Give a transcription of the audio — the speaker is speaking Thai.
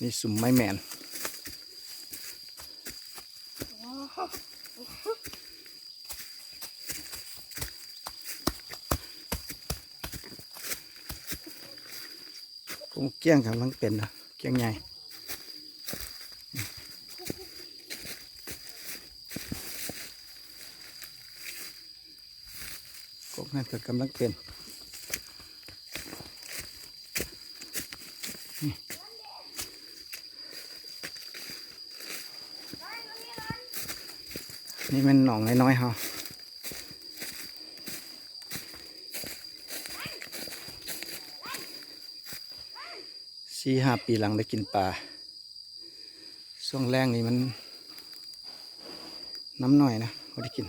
นี่สุ่มไม้แมนผมเกี้ยงกำลังเป็นนะเกี้ยงใหญ่กบนั่นก็กำลังเป็นนี่มันหนองน้อยๆเฮา4-5 ปีหลังได้กินปลาช่วงแรกนี่มันน้ำหน่อยนะไม่ได้กิน